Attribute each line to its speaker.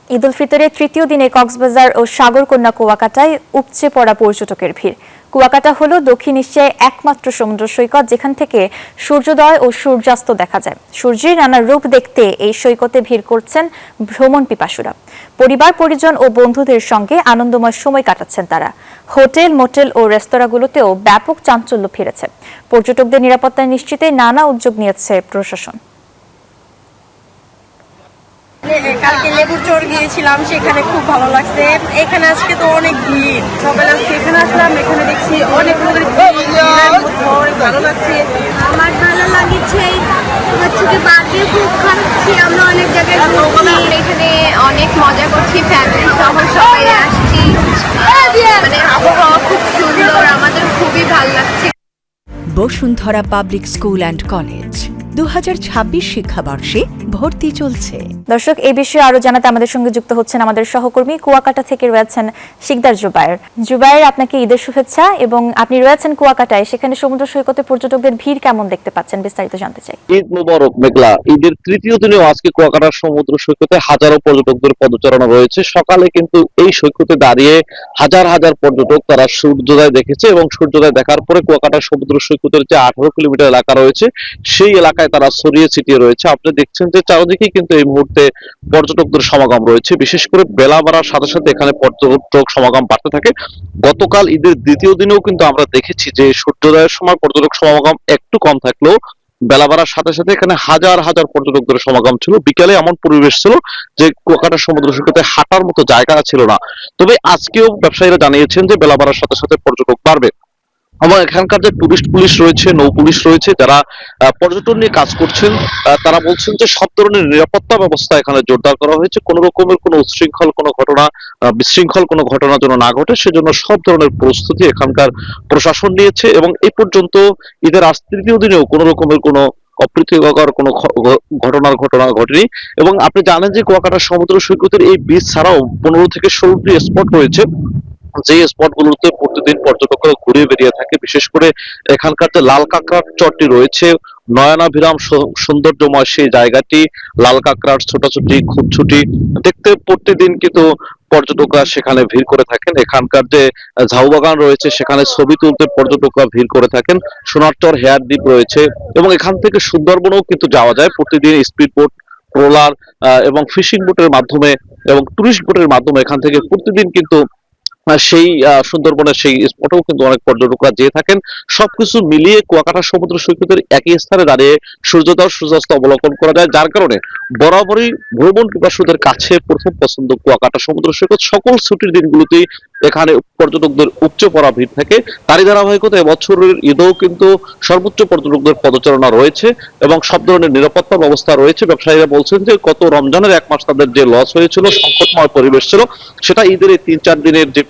Speaker 1: ঈদ উল ফিতরের তৃতীয় দিনে কক্সবাজার ও সাগরকন্যা কুয়াকাটায় উপচে পড়া পর্যটকের ভিড়। কুয়াকাটা হলো দক্ষিণ এশিয়ায় একমাত্র সমুদ্র সৈকত যেখান থেকে সূর্যোদয় ও সূর্যাস্ত দেখা যায়। সূর্যের নানা রূপ দেখতে এই সৈকতে ভিড় করছেন ভ্রমণ পিপাসুরা। পরিবার পরিজন ও বন্ধুদের সঙ্গে আনন্দময় সময় কাটাচ্ছেন তারা। হোটেল, মোটেল ও রেস্তোরাঁগুলোতেও ব্যাপক চাঞ্চল্য ফিরেছে। পর্যটকদের নিরাপত্তা নিশ্চিতে নানা উদ্যোগ নিয়েছে প্রশাসন।
Speaker 2: কালকে লেবুর চর গিয়েছিলাম, সেখানে খুব ভালো লাগছে। এখানে আজকে তো অনেক ভিড়, সকালে আজকে এখানে আসলাম, এখানে দেখছি অনেক লোকের অনেক ভালো লাগছে।
Speaker 3: আমার ভালো লাগছে হচ্ছে কি বাড়ি খুব খাচ্ছি, আমরা অনেক জায়গায় ঘুরছি, এখানে অনেক মজা করছি, ফ্যামিলি সহ সবাই আসছি, মানে আবহাওয়া খুব সুন্দর, আমাদের খুবই ভালো লাগছে।
Speaker 4: Bashundhara public school and college 2026 শিক্ষাবর্ষে ভর্তি চলছে।
Speaker 1: দর্শক, এই বিষয়ে আরো জানাতে আমাদের সঙ্গে যুক্ত হচ্ছেন আমাদের সহকর্মী কুয়াকাটা থেকে রয়েছেন শিকদার জুবায়ের। জুবায়ের, আপনাকে ঈদের শুভেচ্ছা। এবং আপনি রয়েছেন কুয়াকাটায়, সেখানে সমুদ্র সৈকতে পর্যটকদের ভিড় কেমন দেখতে পাচ্ছেন, বিস্তারিত জানতে চাই।
Speaker 5: ঈদ মুবারক মেঘলা। ঈদের তৃতীয় দিনেও আজকে কুয়াকাটার সমুদ্র সৈকতে হাজারো পর্যটকদের পদচারণা রয়েছে। সকালে কিন্তু এই সৈকতে দাঁড়িয়ে হাজার হাজার পর্যটক তারা সূর্যোদয় দেখেছে এবং সূর্যোদয় দেখার পরে কুয়াকাটার সমুদ্র সৈকতের যে 18 কিলোমিটার এলাকা রয়েছে সেই এলাকায় তারা ছড়িয়ে ছিটিয়ে রয়েছে। আপনি দেখছেন যে চারদিকেই কিন্তু এই মুহূর্তে পর্যটকদের সমাগম রয়েছে। বিশেষ করে বেলা বাড়ার সাথে সাথে এখানে পর্যটক সমাগম বাড়তে থাকে। গতকাল ঈদের দ্বিতীয় দিনেও কিন্তু আমরা দেখেছি যে সূর্যোদয়ের সময় পর্যটক সমাগম একটু কম থাকলেও বেলা বাড়ার সাথে সাথে এখানে হাজার হাজার পর্যটকদের সমাগম ছিল। বিকেলে এমন পরিবেশ ছিল যে কুয়াকাটা সমুদ্র সৈকতে হাঁটার মতো জায়গা ছিল না। তবে আজকেও ব্যবসায়ীরা জানিয়েছেন যে বেলা বাড়ার সাথে সাথে পর্যটক বাড়বে। আমার এখানকার যে টুরিস্ট পুলিশ রয়েছে, নৌ পুলিশ রয়েছে, যারা পর্যটন নিয়ে কাজ করছেন, তারা বলছেন যে সব ধরনের নিরাপত্তা ব্যবস্থা এখানে জোরদার করা হয়েছে। কোনো রকমের কোনো উচ্ছৃঙ্খল কোনো ঘটনা, বিশৃঙ্খল কোনো ঘটনা যেন না ঘটে, সেজন্য সব ধরনের প্রস্তুতি এখানকার প্রশাসন নিয়েছে। এবং এই পর্যন্ত ঈদের আজ তৃতীয় দিনেও কোনো রকমের কোনো অপ্রীতিকর কোনো ঘটনা ঘটেনি। এবং আপনি জানেন যে কুয়াকাটা সমুদ্র সৈকতের এই বিচ ছাড়াও 15 থেকে 16টি স্পট রয়েছে, যে স্পটগুলোতে প্রতিদিন পর্যটকরা ঘুরে বেরিয়ে থাকে। বিশেষ করে এখানকার যে লাল কাঁকড়ার চরটি রয়েছে, নয়নাভিরাম সৌন্দর্যময় সেই জায়গাটি, লাল কাঁকড়ার ছোটাছুটি খুঁতছুটি দেখতে প্রতিদিন কিন্তু পর্যটকরা সেখানে ভিড় করে থাকেন। এখানকার যে ঝাউ বাগান রয়েছে সেখানে ছবি তুলতে পর্যটকরা ভিড় করে থাকেন। সোনারচর হেয়ার দ্বীপ রয়েছে এবং এখান থেকে সুন্দরবনেও কিন্তু যাওয়া যায়। প্রতিদিন স্পিড বোট, ট্রলার এবং ফিশিং বোটের মাধ্যমে এবং টুরিস্ট বোটের মাধ্যমে এখান থেকে প্রতিদিন কিন্তু সেই সুন্দরবনের সেই স্পটেও কিন্তু অনেক পর্যটকরা যেয়ে থাকেন। সবকিছু মিলিয়ে কুয়াকাটা সমুদ্র সৈকতের একই স্থানে দাঁড়িয়ে সূর্যোদয় সূর্যাস্ত অবলোকন করা যায়, যার কারণে বরাবরই ভ্রমণ পিপাসুদের কাছে প্রথম পছন্দ কুয়াকাটা সমুদ্র সৈকত। সকল ছুটির দিনগুলোতেই এখানে পর্যটকদের উপচে পড়া ভিড় থাকে। তারই ধারাবাহিকতা এবছরের ঈদেও কিন্তু সর্বোচ্চ পর্যটকদের পদচারণা রয়েছে এবং সব ধরনের নিরাপত্তা ব্যবস্থা রয়েছে। ব্যবসায়ীরা বলছেন যে গত রমজানের এক মাস তাদের যে লস হয়েছিল, সংকটময় পরিবেশ ছিল, সেটা ঈদের এই 3-4 দিনের যে